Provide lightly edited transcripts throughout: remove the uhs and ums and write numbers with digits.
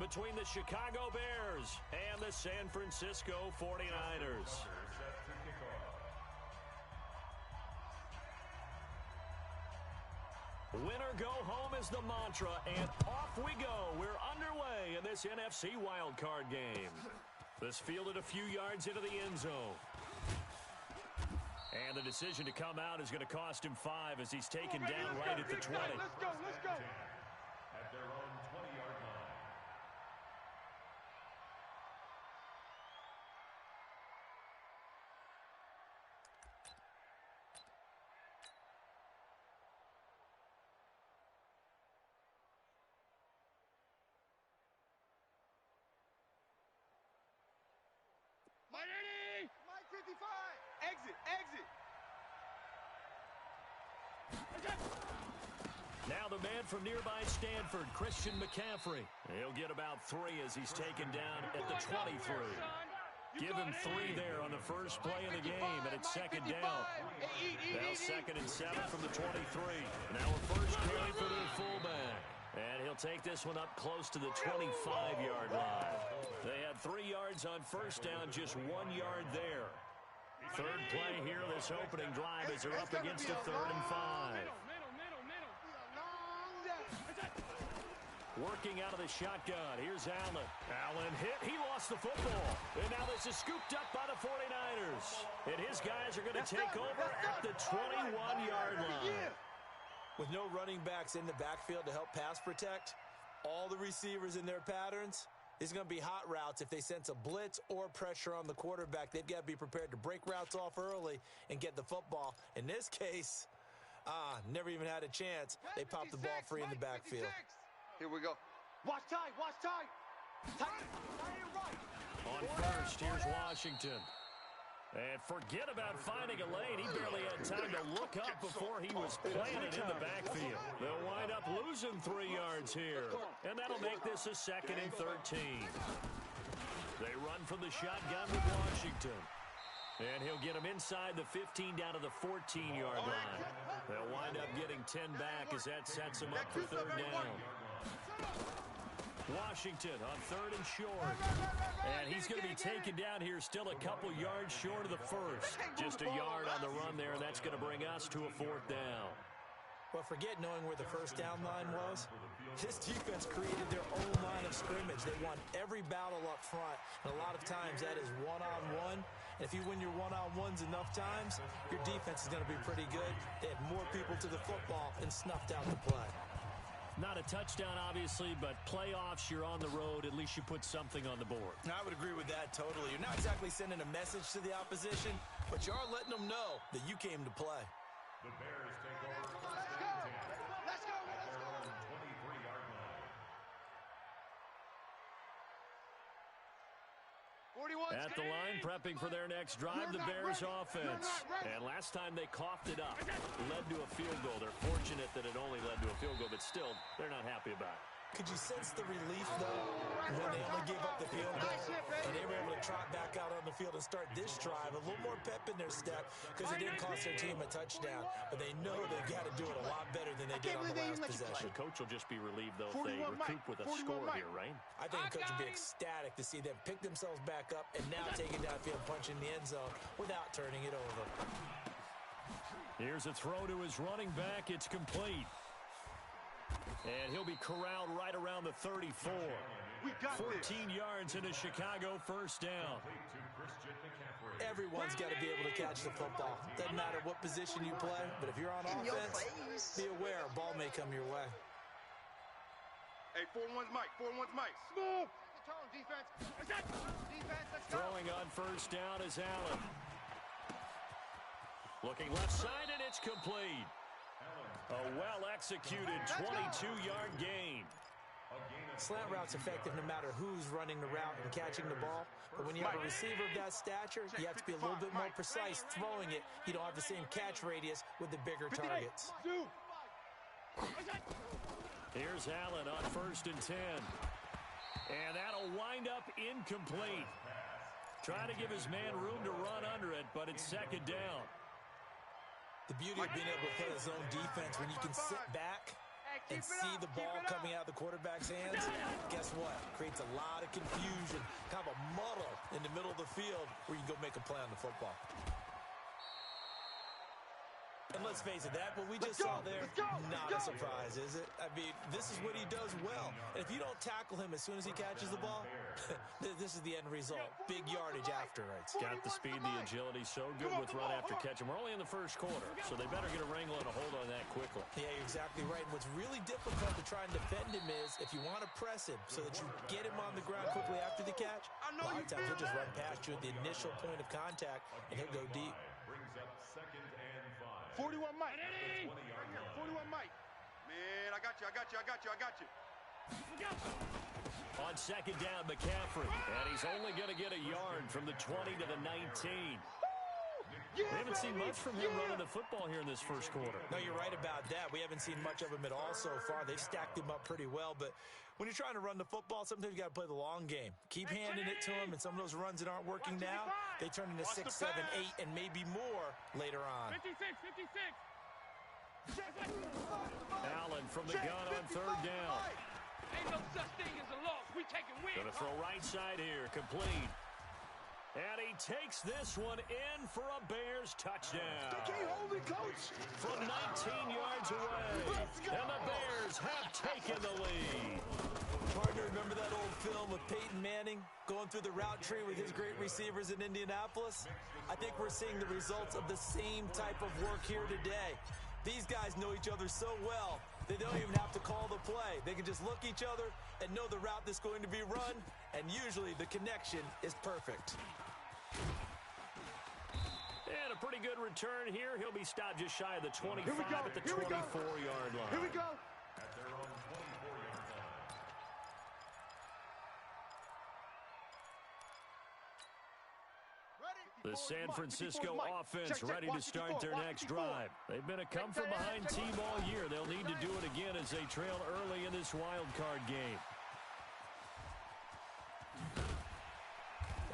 between the Chicago Bears and the San Francisco 49ers. Winner go home is the mantra, and off we go. We're underway in this NFC wildcard game. This fielded a few yards into the end zone. And the decision to come out is going to cost him 5 as he's taken down right at the 20. Let's go. At their own 20-yard line. Mike 55. Exit. Now the man from nearby Stanford, Christian McCaffrey. He'll get about 3 as he's taken down at the 23. Give him 3 there on the first play of the game, and it's second down. Now 2nd and 7 from the 23. Now a first carry for their fullback. And he'll take this one up close to the 25-yard line. They had 3 yards on first down, just 1 yard there. Third play here, this opening drive as they're up against a 3rd and 5. Working out of the shotgun. Here's Allen. Allen hit. He lost the football. And now this is scooped up by the 49ers. And his guys are going to take over at the 21-yard line. With no running backs in the backfield to help pass protect, all the receivers in their patterns, it's going to be hot routes. If they sense a blitz or pressure on the quarterback, they've got to be prepared to break routes off early and get the football. In this case, never even had a chance. They popped the ball free in the backfield. Here we go. Watch tight. Tight right. On first, here's Washington. And forget about finding a lane. He barely had time to look up before he was planted in the backfield. They'll wind up losing 3 yards here. And that'll make this a 2nd and 13. They run from the shotgun with Washington. And he'll get him inside the 15 down to the 14-yard line. They'll wind up getting 10 back as that sets him up for 3rd down. Washington on 3rd and short. And he's going to be taken down here still a couple yards short of the first. Just a yard on the run there, and that's going to bring us to a 4th down. Well, forget knowing where the first down line was. This defense created their own line of scrimmage. They won every battle up front, and a lot of times that is one-on-one. And if you win your one-on-ones enough times, your defense is going to be pretty good. They had more people to the football and snuffed out the play. Not a touchdown, obviously, but playoffs, you're on the road. At least you put something on the board. I would agree with that totally. You're not exactly sending a message to the opposition, but you are letting them know that you came to play. The Bears take over. Let's go. At their own 23-yard line. 41. At the line, prepping for their next drive, the Bears offense. And last time they coughed it up, led to a field goal. They're fortunate that it only led to a field goal, but still, they're not happy about it. Could you sense the relief, though, when they only gave up the field goal and they were able to trot back out on the field and start this drive? A little more pep in their step because it didn't cost their team a touchdown. But they know they've got to do it a lot better than they did on the last possession. The coach will just be relieved, though, if they recoup with a score here, right? I think the coach would be ecstatic to see them pick themselves back up and now take it downfield, punch in the end zone without turning it over. Here's a throw to his running back. It's complete. And he'll be corralled right around the 34. 14 yards in a Chicago first down. Everyone's got to be able to catch the football. Doesn't matter what position you play, but if you're on offense, be aware a ball may come your way. Hey, 4-1's Mike. 4-1's Mike. Move. Defense. Defense, let's go. Throwing on first down is Allen. Looking left side, and it's complete. A well-executed 22-yard gain. Slant route's effective no matter who's running the route and catching the ball. But when you have a receiver of that stature, you have to be a little bit more precise throwing it. You don't have the same catch radius with the bigger targets. Here's Allen on 1st and 10. And that'll wind up incomplete. Trying to give his man room to run under it, but it's 2nd down. The beauty of being able to play a zone defense when you can sit back and see the ball coming out of the quarterback's hands, guess what? Creates a lot of confusion, kind of a muddle in the middle of the field where you can go make a play on the football. And let's face it, that what we just saw there, not a surprise, is it? I mean, this is what he does well. And if you don't tackle him as soon as he catches the ball, this is the end result. Big yardage after, right? Got the speed, the agility, so good with run after catch. And we're only in the first quarter, so they better get a wrangle and a hold on that quickly. Yeah, you're exactly right. And what's really difficult to try and defend him is if you want to press him so that you get him on the ground quickly after the catch, a lot of times he'll just run past you at the initial point of contact, and he'll go deep. Brings up 2nd and 5. 41 Mike. 20-yard line. 41 Mike. Man, I got you. On 2nd down, McCaffrey. And he's only going to get a yard from the 20 to the 19. We haven't seen much from him running the football here in this first quarter. No, you're right about that. We haven't seen much of him at all so far. They've stacked him up pretty well, but when you're trying to run the football, sometimes you got to play the long game. Keep handing it to him, and some of those runs that aren't working now, they turn into 6, 7, 8, and maybe more later on. 56. Allen from the gun on 3rd down. Ain't no such thing as a loss. We taking wins. Going to throw right side here, complete. And he takes this one in for a Bears touchdown. Hold it, coach. From 19 yards away. And the Bears have taken the lead. Partner, remember that old film with Peyton Manning going through the route tree with his great receivers in Indianapolis? I think we're seeing the results of the same type of work here today. These guys know each other so well, they don't even have to call the play. They can just look each other and know the route that's going to be run, and usually the connection is perfect. And a pretty good return here. He'll be stopped just shy of the 25 at the 24-yard line. Here we go. At their own 24-yard line. The San Francisco offense ready to start their next drive. They've been a come-from-behind team all year. They'll need to do it again as they trail early in this wild card game.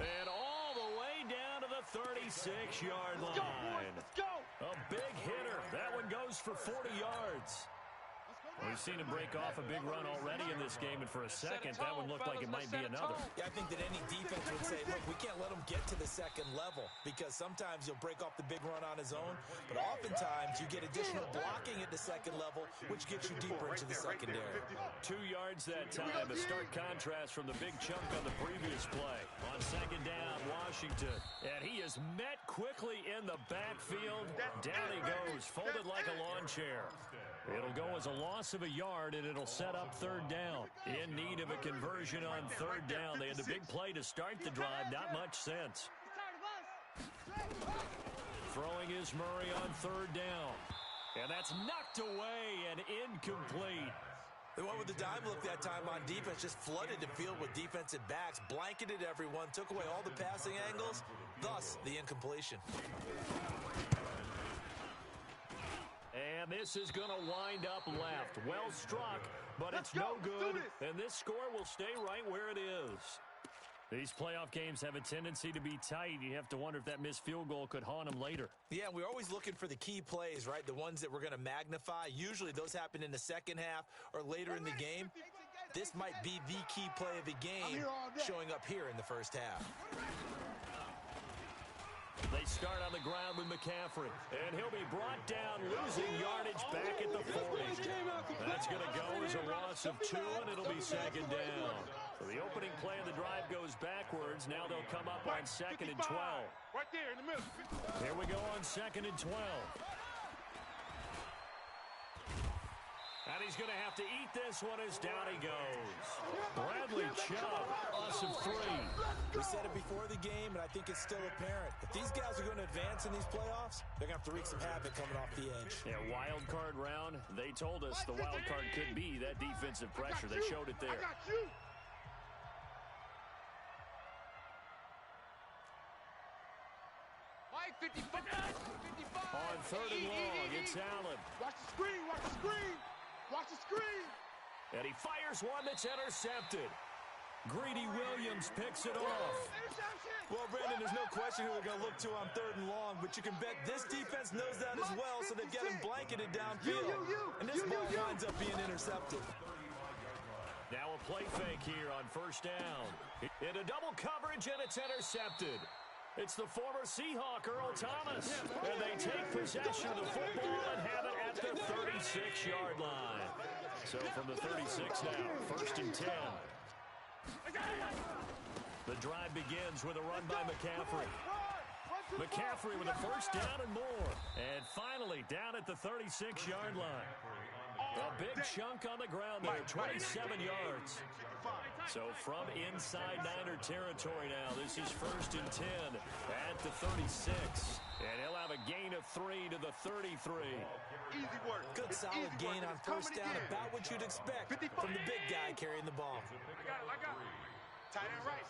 And all the way down to the 36-yard line. Let's go. A big hitter. That one goes for 40 yards. We've seen him break off a big run already in this game, and for a second, that one looked like it might be another. Yeah, I think that any defense would say, look, we can't let him get to the second level because sometimes he'll break off the big run on his own, but oftentimes you get additional blocking at the second level, which gets you deeper into the secondary. 2 yards that time, a stark contrast from the big chunk on the previous play. On 2nd down, Washington, and he is met quickly in the backfield. Down he goes, folded like a lawn chair. It'll go as a loss of a yard, and it'll set up 3rd down. In need of a conversion on 3rd down. They had the big play to start the drive. Not much sense. Throwing is Murray on 3rd down. And that's knocked away and incomplete. They went with the dime look that time on defense, just flooded the field with defensive backs, blanketed everyone, took away all the passing angles, thus the incompletion. And this is going to wind up left. Well struck, but it's no good. And this score will stay right where it is. These playoff games have a tendency to be tight. You have to wonder if that missed field goal could haunt them later. Yeah, we're always looking for the key plays, right? The ones that we're going to magnify. Usually those happen in the second half or later in the game. This might be the key play of the game showing up here in the first half. They start on the ground with McCaffrey, and he'll be brought down, losing yardage back at the 40. That's going to go as a loss of 2, and it'll be 2nd down. So the opening play of the drive goes backwards. Now they'll come up on 2nd and 12. Right there in the middle. Here we go on 2nd and 12. And he's going to have to eat this one as down he goes. Bradley Chubb, loss of 3. We said it before the game, and I think it's still apparent. If these guys are going to advance in these playoffs, they're going to have to wreak some havoc coming off the edge. Yeah, wild card round. They told us the wild card could be that defensive pressure. They showed it there. I got you. Mike, 55. On 3rd and long, it's Allen. Watch the screen. Watch the screen. Watch the screen. And he fires one that's intercepted. Greedy Williams picks it off. Well, Brandon, there's no question who they're going to look to on 3rd and long, but you can bet this defense knows that as well, so they've got him blanketed downfield. And this ball winds up being intercepted. Now a play fake here on 1st down. Into double coverage, and it's intercepted. It's the former Seahawk, Earl Thomas. And they take possession of the football and have it at the 36-yard line. So from the 36 now, 1st and 10. The drive begins with a run by McCaffrey. McCaffrey with a 1st down and more. And finally down at the 36-yard line. A big chunk on the ground there, 27 yards. So from inside Niner territory now, this is 1st and 10 at the 36. And he'll have a gain of 3 to the 33. Easy work. Good solid gain on 1st down, about what you'd expect from the big guy carrying the ball. I got it. Tight end right.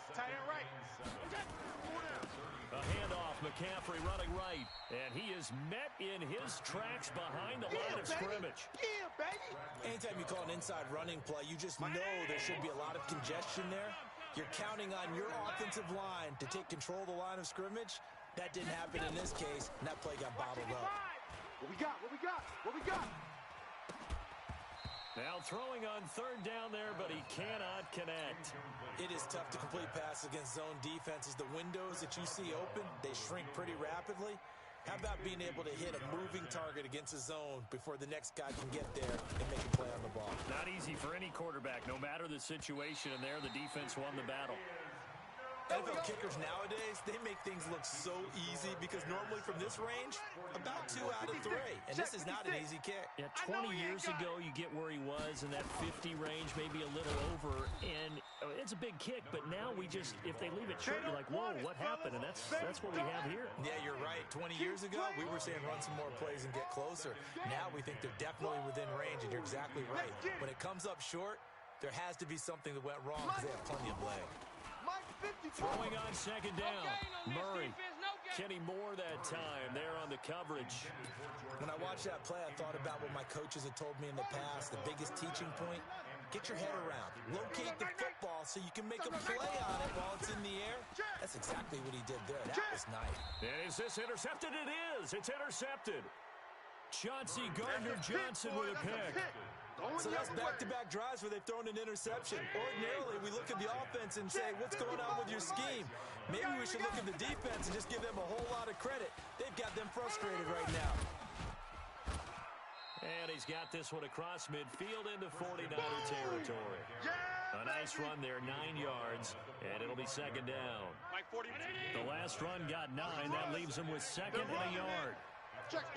A handoff, McCaffrey running right. And he is met in his tracks behind the line of scrimmage. Yeah, baby. Anytime you call an inside running play, you just know there should be a lot of congestion there. You're counting on your offensive line to take control of the line of scrimmage. That didn't happen in this case, and that play got bottled up. What we got? Now throwing on 3rd down there, but he cannot connect. It is tough to complete passes against zone defenses. The windows that you see open, they shrink pretty rapidly. How about being able to hit a moving target against a zone before the next guy can get there and make a play on the ball? Not easy for any quarterback, no matter the situation, and there the defense won the battle. NFL kickers nowadays, they make things look so easy because normally from this range, about 2 out of 3. And this is not an easy kick. Yeah, 20 years ago, you get where he was in that 50 range, maybe a little over, and it's a big kick. But now we just, if they leave it short, you're like, whoa, what happened? And that's what we have here. Yeah, you're right. 20 years ago, we were saying run some more plays and get closer. Now we think they're definitely within range, and you're exactly right. When it comes up short, there has to be something that went wrong because they have plenty of leg. Throwing on 2nd down, Murray. Kenny Moore that time there on the coverage. When I watched that play, I thought about what my coaches had told me in the past. The biggest teaching point, get your head around. Locate the football so you can make a play on it while it's in the air. That's exactly what he did there. That was nice. And is this intercepted? It is. It's intercepted. Chauncey Gardner-Johnson with a pick. So that's back-to-back drives where they've thrown an interception. Ordinarily, we look at the offense and say, what's going on with your scheme? Maybe we should look at the defense and just give them a whole lot of credit. They've got them frustrated right now. And he's got this one across midfield into 49er territory. A nice run there, 9 yards, and it'll be 2nd down. The last run got 9. That leaves him with 2nd and a yard. Check.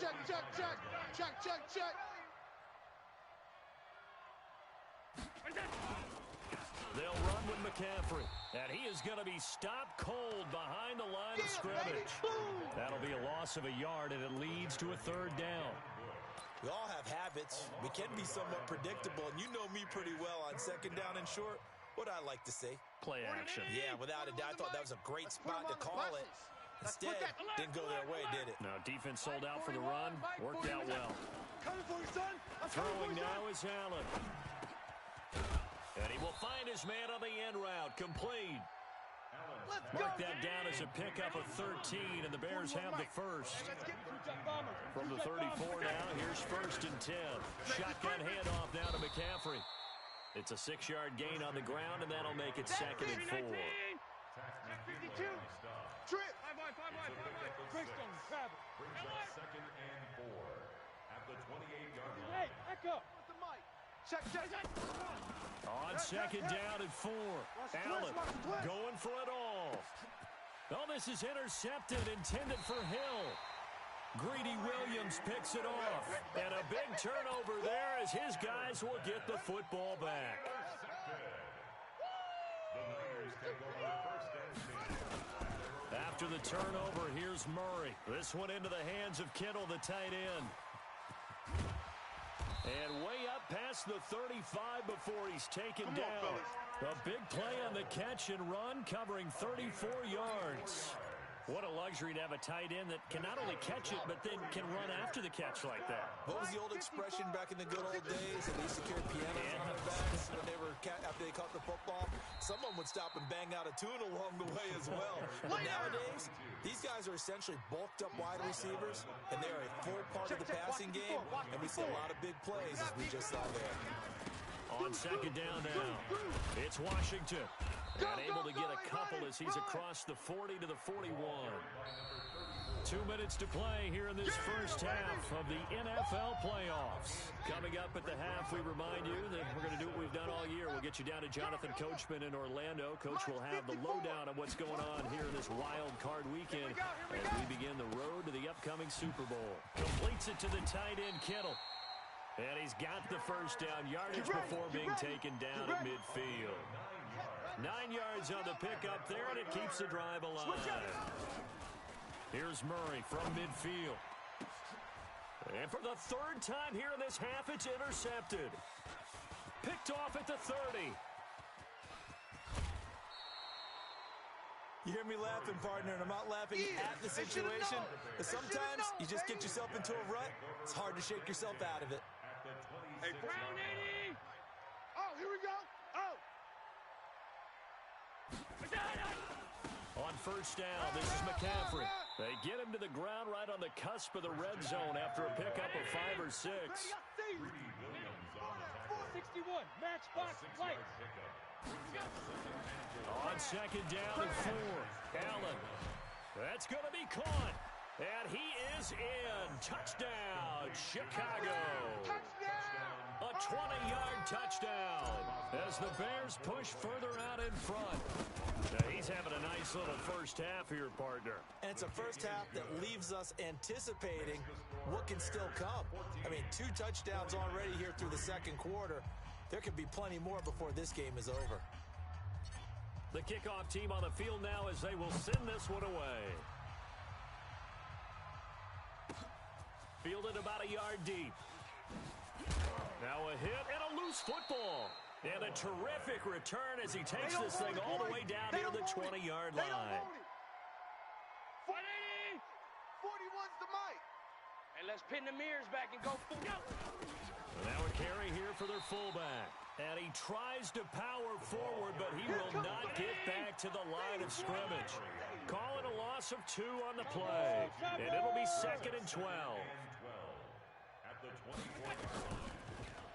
They'll run with McCaffrey, and he is going to be stopped cold behind the line of scrimmage. That'll be a loss of a yard, and it leads to a 3rd down. We all have habits. We can be somewhat predictable, and you know me pretty well on 2nd down and short. What I like to see. Play action. Yeah, without a doubt. I thought that was a great spot to call it. Instead, didn't go their way, did it? Now, defense sold out for the run. Worked out well. Throwing now is Allen. And he will find his man on the end route. Complete. Mark that down as a pickup of 13, and the Bears have the first. From the 34 now, here's 1st and 10. Shotgun handoff now to McCaffrey. It's a 6-yard gain on the ground, and that'll make it 2nd and 4. 52. Trip. Brings us 2nd and 4 at the 28-yard line. Hey, echo. Check. On 2nd down and 4. Allen going for it all. Oh, this is intercepted, intended for Hill. Greedy Williams picks it off. And a big turnover there as his guys will get the football back. After the turnover, here's Murray. This one into the hands of Kittle, the tight end. And way up past the 35 before he's taken down. A big play on the catch and run, covering 34 yards. What a luxury to have a tight end that can not only catch it, but then can run after the catch like that. What was the old expression back in the good old days? They used to carry pianos on their backs when they were after they caught the football. Someone would stop and bang out a tune along the way as well. But nowadays, these guys are essentially bulked up wide receivers, and they're a full part of the passing game, and we see a lot of big plays as we just saw there. On second down now, it's Washington. And able to get a couple as he's across the 40 to the 41. 2 minutes to play here in this first half of the NFL playoffs. Coming up at the half, we remind you that we're going to do what we've done all year. We'll get you down to Jonathan Coachman in Orlando. Coach will have the lowdown on what's going on here in this wild card weekend as we begin the road to the upcoming Super Bowl. Completes it to the tight end, Kittle. And he's got the first down yardage before being taken down at midfield. 9 yards on the pickup there, and it keeps the drive alive. Here's Murray from midfield. And for the third time here in this half, it's intercepted. Picked off at the 30. You hear me laughing, partner, and I'm not laughing at the situation. But sometimes you just get yourself into a rut. It's hard to shake yourself out of it. Hey, Brown 80! Oh, here we go. Oh. On first down, this is McCaffrey. They get him to the ground right on the cusp of the red zone after a pickup of 5 or 6. 61, match box, light. On second down and 4, Allen. That's going to be caught. And he is in. Touchdown, Chicago. A 20-yard touchdown as the Bears push further out in front. Now, he's having a nice little first half here, partner. And it's a first half that leaves us anticipating what can still come. I mean, 2 touchdowns already here through the second quarter. There could be plenty more before this game is over. The kickoff team on the field now as they will send this one away. Fielded about a yard deep. Now a hit and a loose football. And a terrific return as he takes this thing all the way down near the 20-yard line. 41's the mic. And let's pin the mirrors back and go. Now a carry here for their fullback. And he tries to power forward, but he will not get back to the line of scrimmage. Calling a loss of 2 on the play. And it'll be 2nd and 12.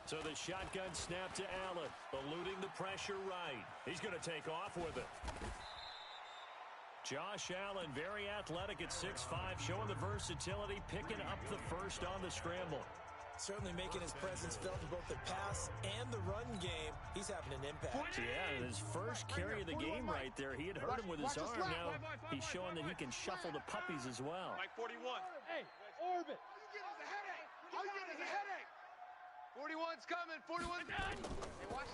So the shotgun snap to Allen, eluding the pressure right. He's going to take off with it. Josh Allen, very athletic at 6'5", showing the versatility, picking up the first on the scramble. Certainly making his presence felt in both the pass and the run game. He's having an impact. Yeah, his first carry of the game right there. He had hurt him with his arm. Now he's showing that he can shuffle the puppies as well. Like 41. Hey, orbit. All you get is a headache. All you get is a headache. 41's coming. 41's done.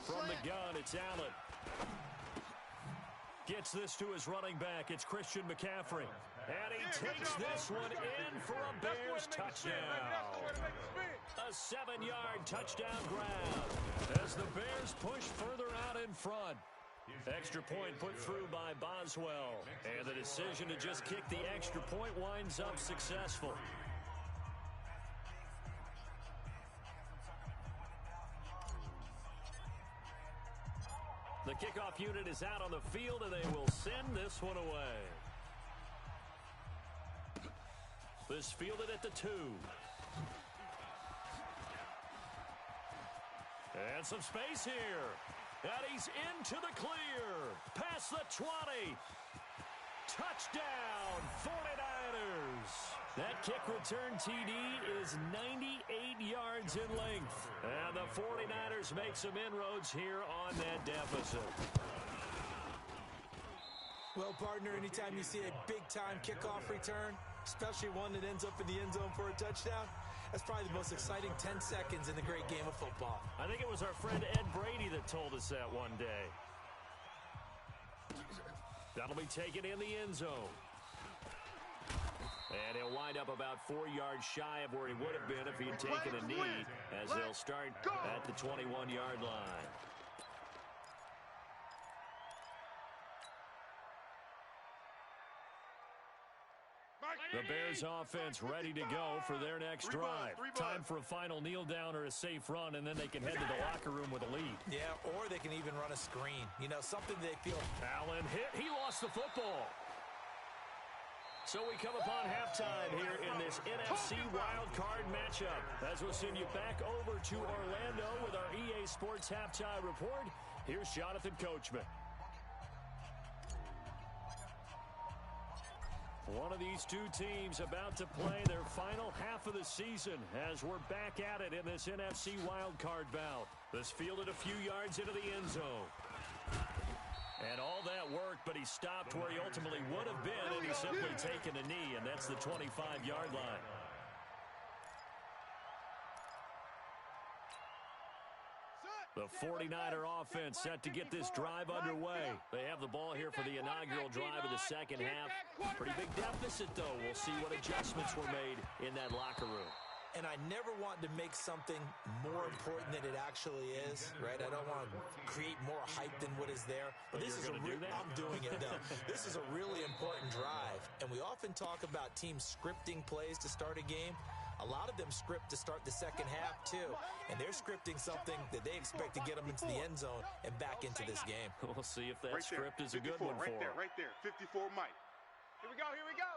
From the gun, it's Allen. Gets this to his running back. It's Christian McCaffrey. And he takes this one in for a Bears touchdown. A 7-yard touchdown grab as the Bears push further out in front. Extra point put through by Boswell. And the decision to just kick the extra point winds up successful. The kickoff unit is out on the field, and they will send this one away. This fielded at the 2. And some space here. And he's into the clear. Past the 20. Touchdown, 49ers. That kick return TD is 98 yards in length. And the 49ers make some inroads here on that deficit. Well, partner, anytime you see a big-time kickoff return, especially one that ends up in the end zone for a touchdown, that's probably the most exciting 10 seconds in the great game of football. I think it was our friend Ed Brady that told us that one day. That'll be taken in the end zone. And he'll wind up about 4 yards shy of where he would have been if he had taken a knee, as they'll start at the 21-yard line. The Bears offense ready to go for their next drive. Time for a final kneel down or a safe run, and then they can head to the locker room with a lead. Yeah, or they can even run a screen. You know, something they feel. Allen hit. He lost the football. So we come upon halftime here in this NFC wildcard matchup. As we'll send you back over to Orlando with our EA Sports Halftime Report. Here's Jonathan Coachman. One of these two teams about to play their final half of the season as we're back at it in this NFC wildcard bout. This fielded a few yards into the end zone. And all that worked, but he stopped where he ultimately would have been, and he's simply taken a knee, and that's the 25-yard line. The 49er offense set to get this drive underway. They have the ball here for the inaugural drive of the second half. Pretty big deficit, though. We'll see what adjustments were made in that locker room. And I never want to make something more important than it actually is, right? I don't want to create more hype than what is there. But this is I'm doing it, though. This is a really important drive. And we often talk about teams scripting plays to start a game. A lot of them script to start the second half, too. And they're scripting something that they expect to get them into the end zone and back into this game. We'll see if that script is a good one for them. Right there, 54 Mike. Here we go, here we go.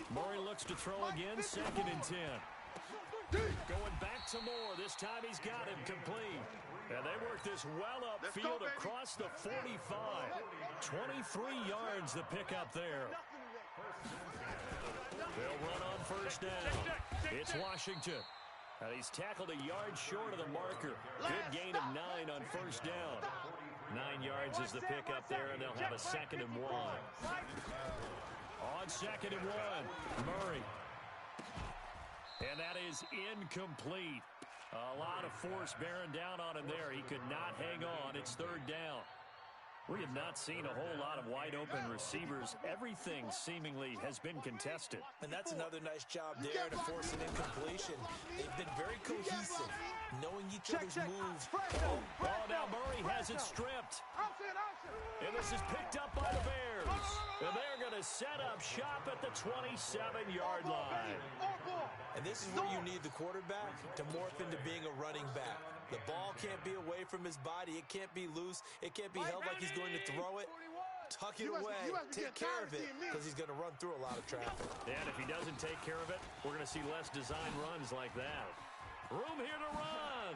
Murray looks to throw again, 2nd and 10. Going back to Moore. This time he's got him complete. And they work this well upfield across the 45. 23 yards the pickup there. They'll run on first down. It's Washington. And he's tackled a yard short of the marker. Good gain of 9 on first down. 9 yards is the pickup there, and they'll have a 2nd and 1. On 2nd and 1, Murray. And that is incomplete. A lot of force bearing down on him there. He could not hang on. It's 3rd down. We have not seen a whole lot of wide-open receivers. Everything seemingly has been contested. And that's another nice job there to force an incompletion. They've been very cohesive, knowing each other's moves. Oh, now Murray has it stripped. And this is picked up by the Bears. And they're going to set up shop at the 27-yard line. And this is where you need the quarterback to morph into being a running back. The ball can't be away from his body. It can't be loose. It can't be held like he's going to throw it. Tuck it away. Take care of it because he's going to run through a lot of traffic. And if he doesn't take care of it, we're going to see less design runs like that. Room here to run.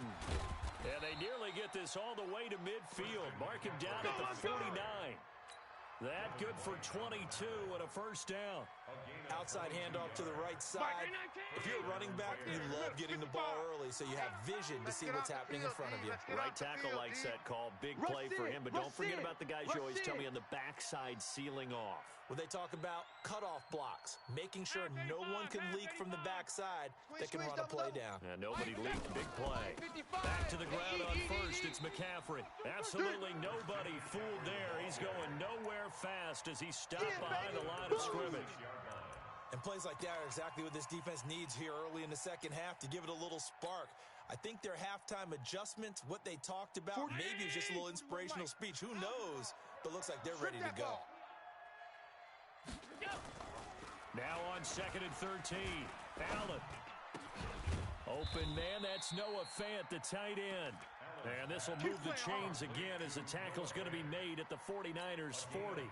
And they nearly get this all the way to midfield. Mark him down at the 49. That good for 22 and a first down. Outside handoff to the right side. If you're a running back, you love getting the ball early so you have vision to see what's happening in front of you. Right tackle likes that call. Big play for him, but don't forget about the guys you always tell me on the backside sealing off. Well, they talk about cutoff blocks, making sure no one can leak from the backside that can run a play down. And nobody leaked. Big play. Back to the ground on first. It's McCaffrey. Absolutely nobody fooled there. He's going nowhere fast as he stopped behind the line of scrimmage. And plays like that are exactly what this defense needs here early in the second half to give it a little spark. I think their halftime adjustments, what they talked about, maybe it's just a little inspirational speech. Who knows? But looks like they're ready to go. Now on 2nd and 13. Allen. Open man, that's Noah Fant, the tight end. And this will move the chains again as the tackle's going to be made at the 49ers 40.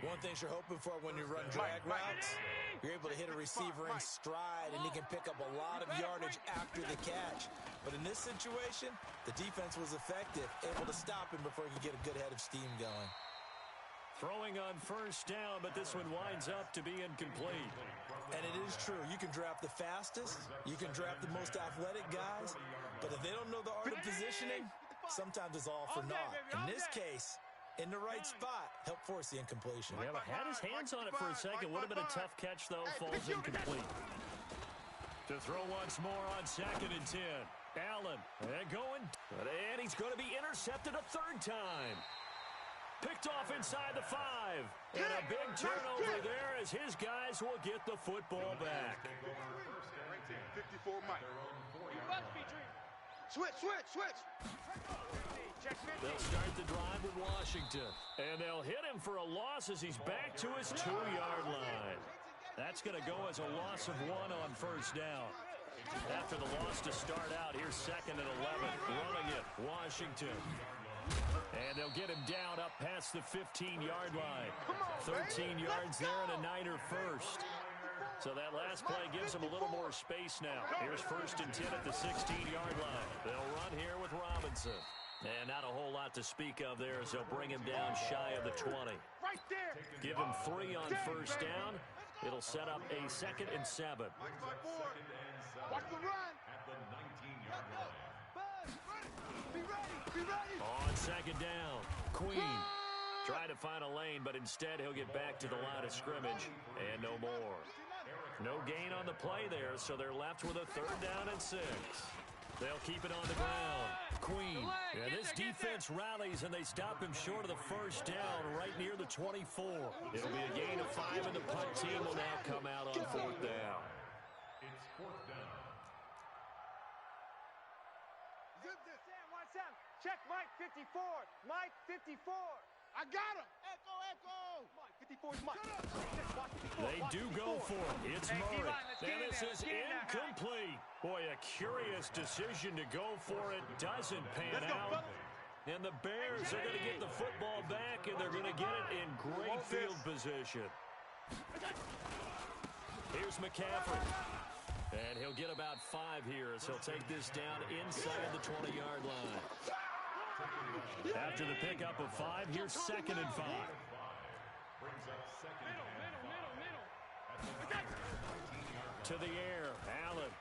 One thing you're hoping for when you run drag routes, you're able to hit a receiver in stride, and he can pick up a lot of yardage after the catch. But in this situation, the defense was effective, able to stop him before he could get a good head of steam going. Throwing on first down, but this one winds up to be incomplete. And it is true. You can draft the fastest. You can draft the most athletic guys. But if they don't know the art of positioning, sometimes it's all for naught. In this case, in the right spot, help force the incompletion. Yeah, but had his hands on it for a second. Would have been a tough catch, though. Falls incomplete. To throw once more on 2nd and 10. Allen, and going. And he's going to be intercepted a 3rd time. Picked off inside the 5. And a big turnover there as his guys will get the football back. 54 Mike. Switch. They'll start the drive with Washington. And they'll hit him for a loss as he's back to his 2-yard line. That's going to go as a loss of 1 on first down. After the loss to start out, here's 2nd and 11. Running it, Washington. And they'll get him down up past the 15-yard line. 13 yards there and a Niner first. So that last play gives him a little more space now. Here's 1st and 10 at the 16-yard line. They'll run here with Robinson. And not a whole lot to speak of there as they'll bring him down shy of the 20. Right there. Give him 3 on first down. It'll set up a 2nd and 7. Watch the run. At the 19-yard line. Be ready. On 2nd down, Queen. Trying to find a lane, but instead he'll get back to the line of scrimmage and no more. No gain on the play there, so they're left with a 3rd down and 6. They'll keep it on the ground. Queen. And this defense rallies, and they stop him short of the first down right near the 24. It'll be a gain of 5, and the punt team will now come out on 4th down. It's 4th down. Zip this. Sam, watch Sam. Check Mike 54. Mike 54. I got him. Echo. Mike 54 is Mike. They do go for it. It's Murray. And this is incomplete. Boy, a curious decision to go for it. Doesn't pan out. And the Bears are going to get the football back, and they're going to get it in great field position. Here's McCaffrey. And he'll get about 5 here as he'll take this down inside the 20-yard line. After the pickup of 5, here's 2nd and 5. Brings up 2nd and 5. To the air, Allen.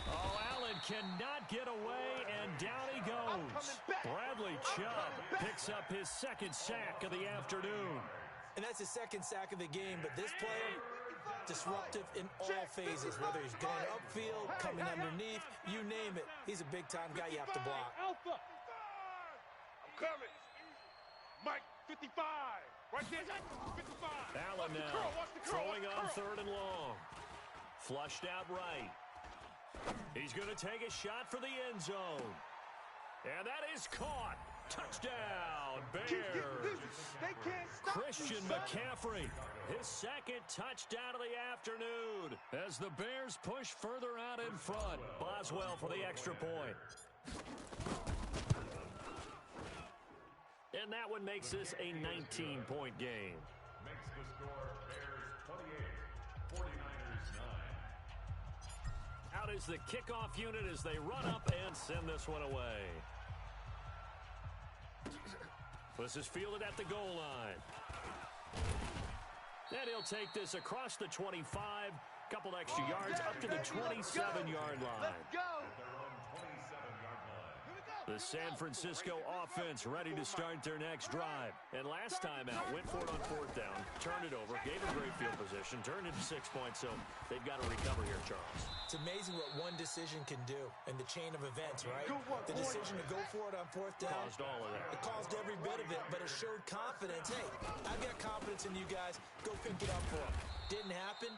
Oh, Allen cannot get away, and down he goes. Bradley Chubb picks up his 2nd sack of the afternoon. And that's his 2nd sack of the game, but this player, disruptive in all phases, whether he's going upfield, coming underneath, you name it. He's a big-time guy you have to block. Alpha. I'm coming. Mike 55. Right there. 55. Allen now throwing on 3rd and long. Flushed out right. He's going to take a shot for the end zone. And that is caught. Touchdown, Bears. They can't stop Christian McCaffrey, his 2nd touchdown of the afternoon as the Bears push further out in front. Boswell for the extra point. And that one makes this a 19-point game. Makes the score Bears 28, 49ers 9. Out is the kickoff unit as they run up and send this one away. This is fielded at the goal line. And he'll take this across the 25, couple extra yards up to the 27-yard line. Let's go. At their own 27-yard line. The San Francisco offense ready to start their next drive. And last time out, went for it on 4th down, turned it over, gave him great field position, turned into 6 points, so they've got to recover here, Charles. It's amazing what one decision can do in the chain of events, right? The decision to go for it on 4th down. Caused all of that. It caused every bit of it, but it showed confidence. Hey, I've got confidence in you guys. Go pick it up for them. Didn't happen.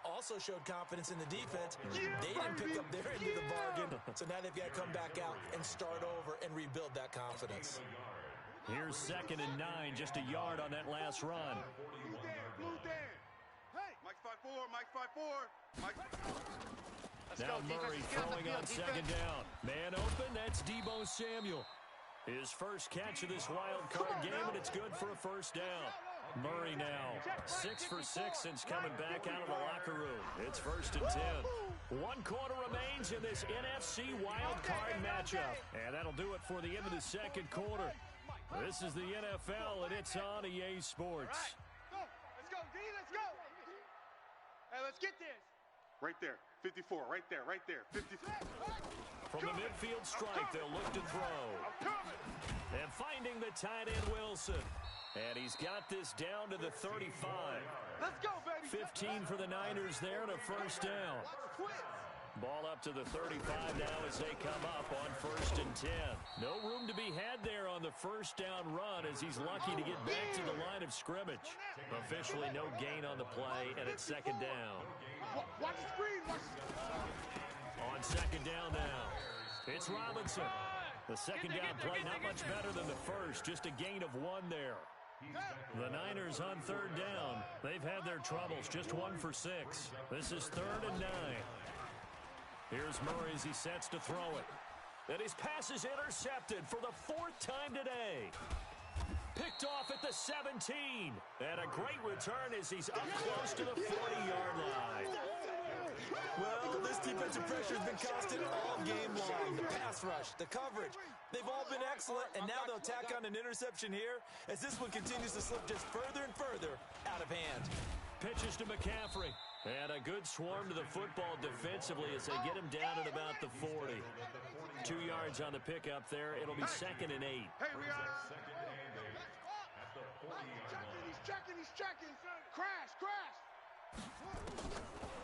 Also showed confidence in the defense. They didn't pick up their end of the bargain. So now they've got to come back out and start over and rebuild that confidence. Here's 2nd and 9, just a yard on that last run. Blue Dan. Hey, Mike 5-4. Mike 5-4. Mike. Now Murray throwing on 2nd down. Man open, that's Deebo Samuel. His first catch of this wild card game, and it's good for a first down. Murray now 6 for 6 since coming back out of the locker room. It's 1st and 10. 1 quarter remains in this NFC wild card matchup. And that'll do it for the end of the 2nd quarter. This is the NFL, and it's on EA Sports. Let's go, D. Let's go. Hey, let's get this. Right there. 54. Right there. 54. From the midfield strike, they'll look to throw. And finding the tight end, Wilson. And he's got this down to the 35. Let's go, baby. 15 for the Niners there and a first down. Ball up to the 35 now as they come up on 1st and 10. No room to be had there on the first down run as he's lucky to get back to the line of scrimmage. Officially no gain on the play, and it's 2nd down. Watch the screen. On 2nd down now, it's Robinson. The 2nd down play not much better than the first, just a gain of 1 there. The Niners on third down. They've had their troubles, just 1 for 6. This is 3rd and 9. Here's Murray as he sets to throw it. And his pass is intercepted for the 4th time today. Picked off at the 17. And a great return as he's up close to the 40-yard line. Well, this defensive pressure has been constant all game long. The pass rush, the coverage, they've all been excellent, and now they'll tack on an interception here as this one continues to slip just further and further out of hand. Pitches to McCaffrey. And a good swarm to the football defensively as they get him down at about the 40. 2 yards on the pickup there. It'll be 2nd and 8. Hey, Rihanna. He's checking. Crash.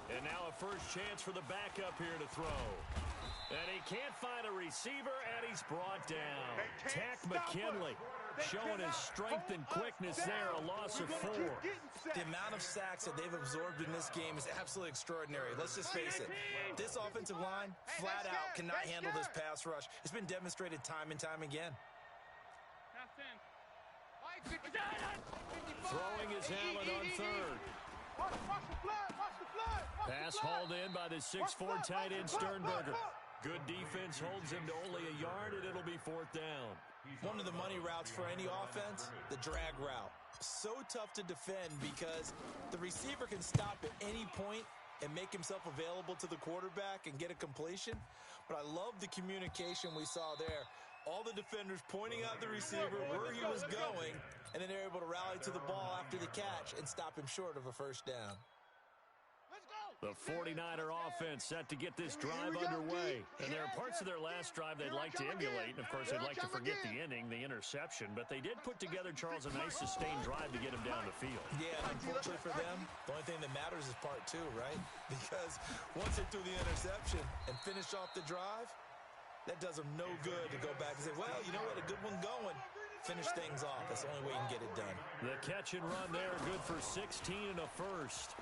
And now a first chance for the backup here to throw. And he can't find a receiver, and he's brought down. Tack McKinley showing his strength and quickness there, a loss of 4. The amount of sacks that they've absorbed in this game is absolutely extraordinary. Let's just face it. This offensive line, flat out, cannot handle this pass rush. It's been demonstrated time and time again. Throwing is Allen on third. Watch the blood. Pass hauled in by the 6'4" tight end Sternberger. Good defense holds him to only a yard, and it'll be 4th down. One of the money routes for any offense, the drag route. So tough to defend because the receiver can stop at any point and make himself available to the quarterback and get a completion. But I love the communication we saw there. All the defenders pointing out the receiver where he was going, and then they're able to rally to the ball after the catch and stop him short of a first down. The 49er offense set to get this drive underway. And there are parts of their last drive they'd like to emulate. And, of course, they'd like to forget the inning, the interception. But they did put together, Charles, a nice sustained drive to get him down the field. Yeah, and unfortunately for them, the only thing that matters is part 2, right? Because once they threw the interception and finished off the drive, that does them no good to go back and say, well, you know what, a good one going. Finish things off. That's the only way you can get it done. The catch and run there, good for 16 and a first.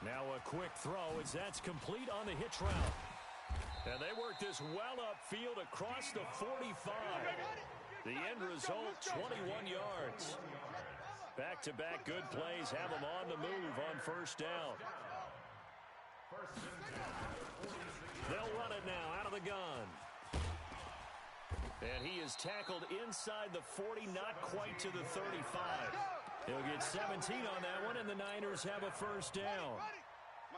Now a quick throw as that's complete on the hitch route. And they work this well upfield across the 45. The end result, 21 yards. Back-to-back good plays have them on the move on first down. They'll run it now out of the gun. And he is tackled inside the 40, not quite to the 35. He'll get 17 on that one, and the Niners have a first down.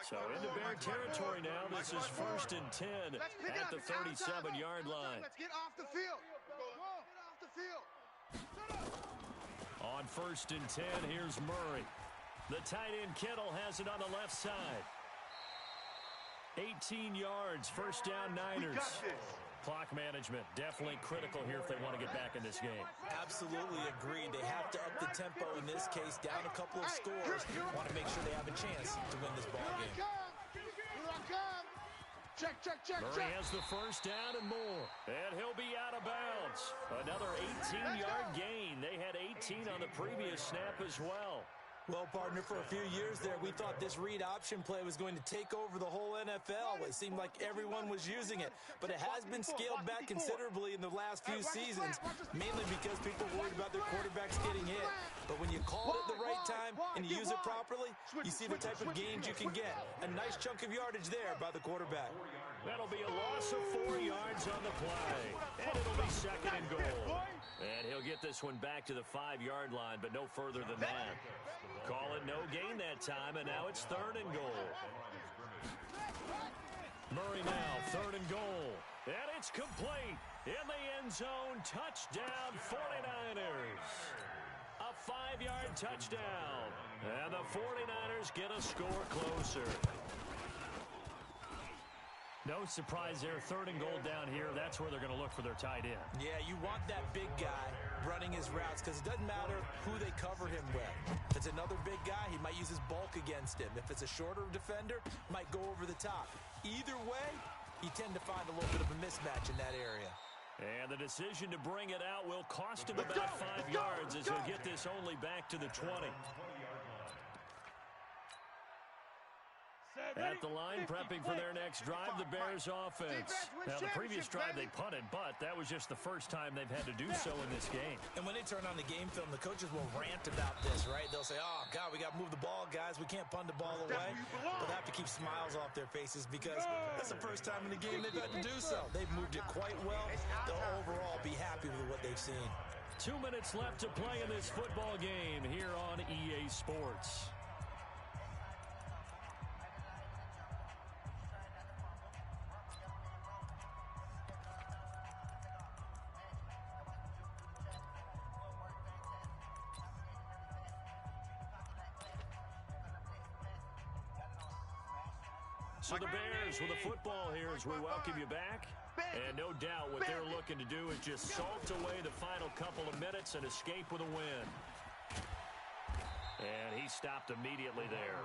So into Bear territory now. This is 1st and 10 at the 37-yard line. Let's get off the field. On 1st and 10, here's Murray. The tight end Kittle has it on the left side. 18 yards, first down Niners. Clock management, definitely critical here if they want to get back in this game. Absolutely agreed. They have to up the tempo in this case, down a couple of scores. Want to make sure they have a chance to win this ball game. Check. Murray has the first down and more. And he'll be out of bounds. Another 18-yard gain. They had 18 on the previous snap as well. Well, partner, for a few years there, we thought this read option play was going to take over the whole NFL. It seemed like everyone was using it, but it has been scaled back considerably in the last few seasons, mainly because people worried about their quarterbacks getting hit. But when you call it at the right time and you use it properly, you see the type of gains you can get. A nice chunk of yardage there by the quarterback. That'll be a loss of 4 yards on the play, and it'll be 2nd and goal. And he'll get this one back to the 5-yard line, but no further than that. Call it no gain that time, and now it's 3rd and goal. Murray now, 3rd and goal. And it's complete. In the end zone, touchdown 49ers. A 5-yard touchdown. And the 49ers get a score closer. No surprise there, 3rd and goal down here. That's where they're going to look for their tight end. Yeah, you want that big guy running his routes because it doesn't matter who they cover him with. If it's another big guy, he might use his bulk against him. If it's a shorter defender, might go over the top. Either way, you tend to find a little bit of a mismatch in that area. And the decision to bring it out will cost him about 5 yards as he'll get this only back to the 20. Set. At the line, prepping for their next drive, the Bears offense. Now, the previous drive they punted, but that was just the first time they've had to do so in this game. And when they turn on the game film, the coaches will rant about this, right? They'll say, oh, God, we got to move the ball, guys. We can't punt the ball away. But they have to keep smiles off their faces because that's the first time in the game they've had to do so. They've moved it quite well. They'll overall be happy with what they've seen. 2 minutes left to play in this football game here on EA Sports. So the Bears with the football here as we welcome you back. And no doubt what they're looking to do is just salt away the final couple of minutes and escape with a win. And he stopped immediately there.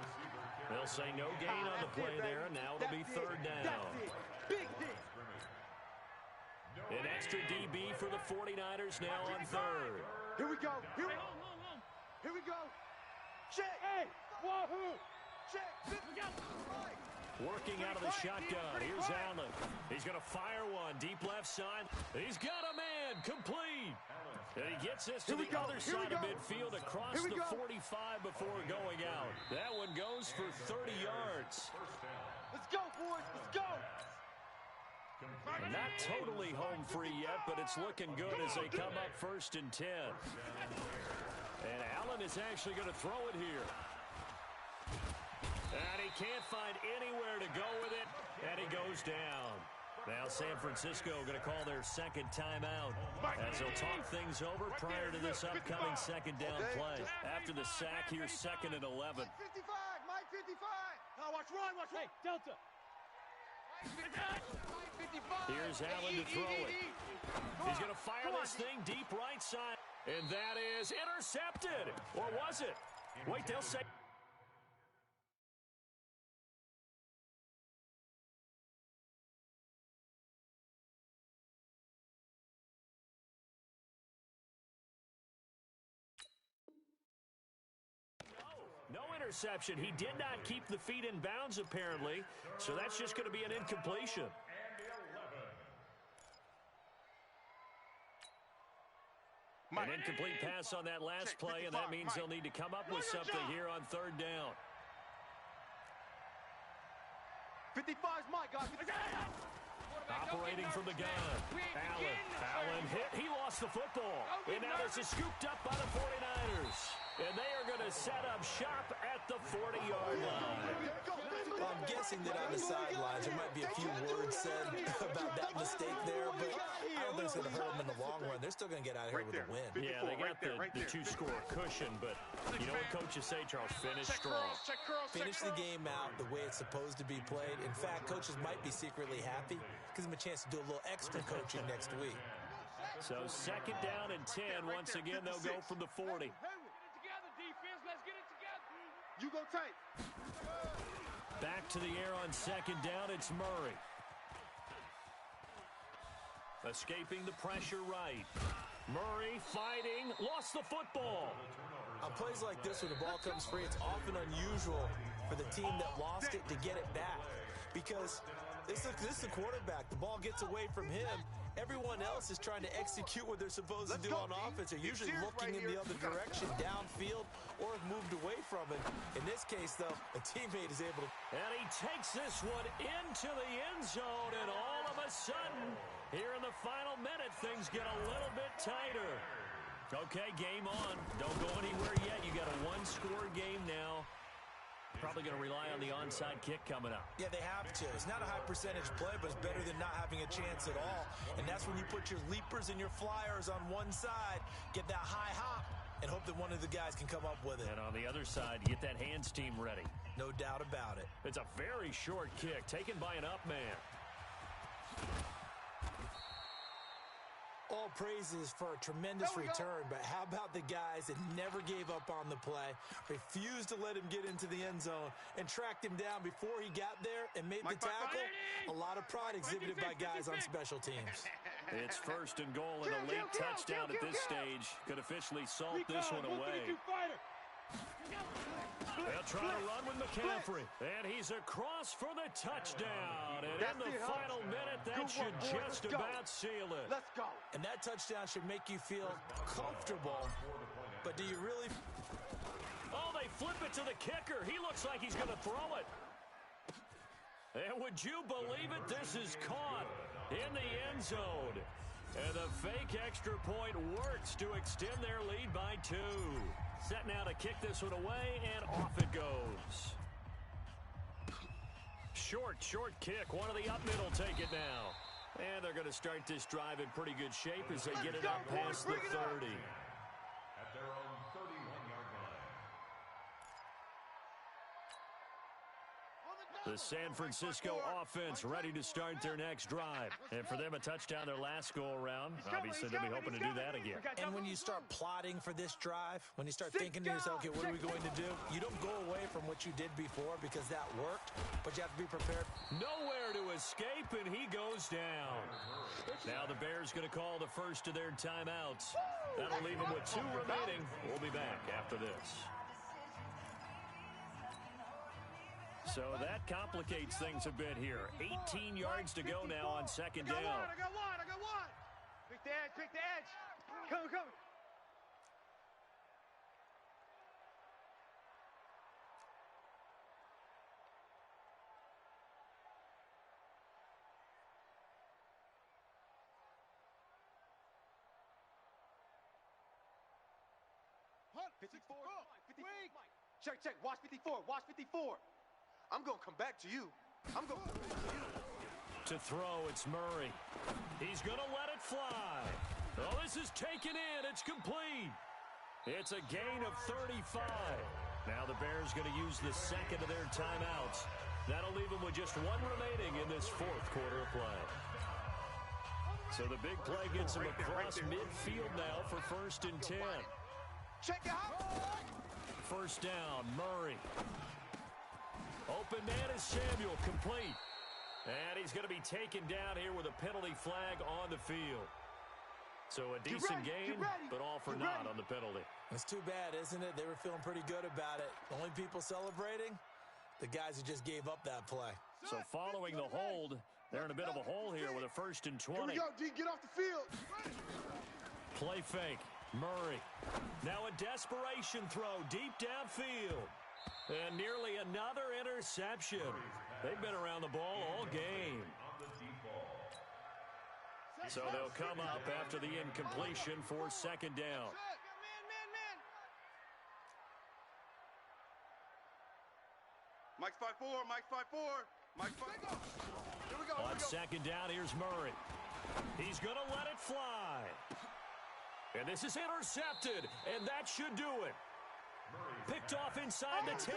They'll say no gain on the play there, and now it'll be third down. An extra DB for the 49ers now on third. Here we go. Here we go. Check. Hey, wahoo. Check. Working out of the shotgun. Here's Allen. He's going to fire one. Deep left side. He's got a man. Complete. And he gets this to the other side of midfield across the 45 before going out. That one goes for 30 yards. Let's go, boys. Let's go. Not totally home free yet, but it's looking good as they come up 1st and 10. And Allen is actually going to throw it here. And he can't find anywhere to go with it, and he goes down. Now San Francisco going to call their second timeout as they'll talk things over prior to this upcoming second down play. After the sack, here's 2nd and 11. Mike 55. Mike 55. Now watch run. Watch run. Hey, Delta. Here's Allen to throw it. He's going to fire this thing deep right side. And that is intercepted. Or was it? Wait, they'll say... No interception. He did not keep the feet in bounds, apparently. So that's just going to be an incompletion. An incomplete pass on that last play, and that means they'll need to come up with something here on third down. 55's Mike, guys. Operating from the gun. Allen hit. He lost the football. And now this is scooped up by the 49ers. And they are going to set up shop at the 40-yard line. Well, I'm guessing that on the sidelines there might be a few words said about that mistake there, but I don't think it's going to hurt them in the long run. They're still going to get out of here with a win. Yeah, they got the two-score cushion, but you know what coaches say, Charles? Finish strong. Finish the game out the way it's supposed to be played. In fact, coaches might be secretly happy. Gives them a chance to do a little extra coaching next week. So 2nd down and 10. Once again, they'll go from the 40. You go tight. Back to the air on 2nd down. It's Murray. Escaping the pressure right. Murray fighting. Lost the football. On plays like this where the ball comes free, it's often unusual for the team that lost it to get it back. Because this is the quarterback. The ball gets away from him. Everyone else is trying to execute what they're supposed to do on offense. They're usually looking in the other direction, downfield, or have moved away from it. In this case, though, a teammate is able to... And he takes this one into the end zone, and all of a sudden, here in the final minute, things get a little bit tighter. Okay, game on. Don't go anywhere yet. You got a one-score game now. Probably going to rely on the onside kick coming up. Yeah, they have to. It's not a high percentage play, but it's better than not having a chance at all. And that's when you put your leapers and your flyers on one side, get that high hop, and hope that one of the guys can come up with it. And on the other side, get that hands team ready. No doubt about it. It's a very short kick taken by an up man. All praises for a tremendous return, but how about the guys that never gave up on the play, refused to let him get into the end zone, and tracked him down before he got there and made the tackle? A lot of pride exhibited by guys on special teams. It's 1st and goal, and a late touchdown at this stage could officially salt this one away. They'll try to run with McCaffrey. And he's across for the touchdown. And in the final minute, that should just about seal it. Let's go. And that touchdown should make you feel comfortable. But do you really? Oh, they flip it to the kicker. He looks like he's going to throw it. And would you believe it? This is caught in the end zone. And the fake extra point works to extend their lead by 2. Set now to kick this one away, and off it goes. Short kick. One of the up middle take it now. And they're going to start this drive in pretty good shape as they get it up past the 30. At their own 31-yard line. The San Francisco offense ready to start their next drive. And for them, a touchdown their last go-around. Obviously, they'll be hoping to do that again. And when you start plotting for this drive, when you start thinking to yourself, okay, what are we going to do? You don't go away from what you did before because that worked, but you have to be prepared. Nowhere to escape, and he goes down. Now the Bears going to call the first of their timeouts. That'll leave them with 2 remaining. We'll be back after this. So that complicates things a bit here. 18 yards to go now on second down. I got one. Pick the edge. Come. Hunt, 54. Wait. Check. Watch 54. I'm going to come back to you. To throw, it's Murray. He's going to let it fly. Oh, this is taken in. It's complete. It's a gain of 35. Now the Bears going to use the second of their timeouts. That'll leave them with just 1 remaining in this 4th quarter of play. So the big play gets him across midfield now for 1st and 10. Check it out. First down, Murray. Open man is Samuel, complete. And he's going to be taken down here with a penalty flag on the field. So a decent gain, but all for naught on the penalty. It's too bad, isn't it? They were feeling pretty good about it. The only people celebrating, the guys who just gave up that play. So following the hold, they're in a bit of a hole here with a 1st and 20. Here we go, D. Get off the field. Play fake. Murray. Now a desperation throw deep downfield. And nearly another interception. They've been around the ball all game. So they'll come up after the incompletion for 2nd down. Mike's 5-4. Here we go. On 2nd down, here's Murray. He's going to let it fly. And this is intercepted, and that should do it. Picked off inside the 10.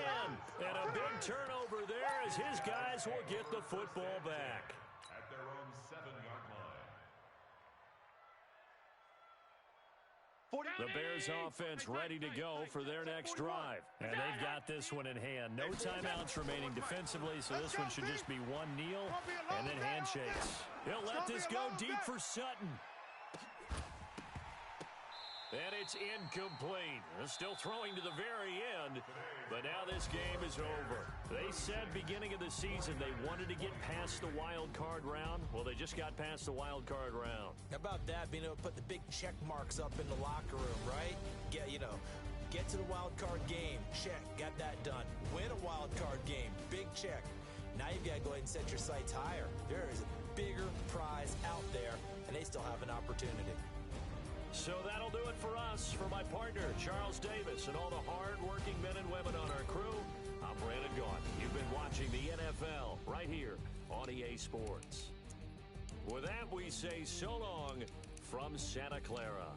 And a big turnover there as his guys will get the football back. At their own 7-yard line. The Bears offense ready to go for their next drive. And they've got this one in hand. No timeouts remaining defensively, so this one should just be 1 kneel and then handshakes. He'll let this go deep for Sutton. And it's incomplete. They're still throwing to the very end, but now this game is over. They said beginning of the season they wanted to get past the wild card round. Well, they just got past the wild card round. How about that, being able to put the big check marks up in the locker room, right? Get to the wild card game, check, got that done. Win a wild card game, big check. Now you've got to go ahead and set your sights higher. There is a bigger prize out there, and they still have an opportunity. So that'll do it for us. For my partner, Charles Davis, and all the hard-working men and women on our crew, I'm Brandon Gaudin. You've been watching the NFL right here on EA Sports. With that, we say so long from Santa Clara.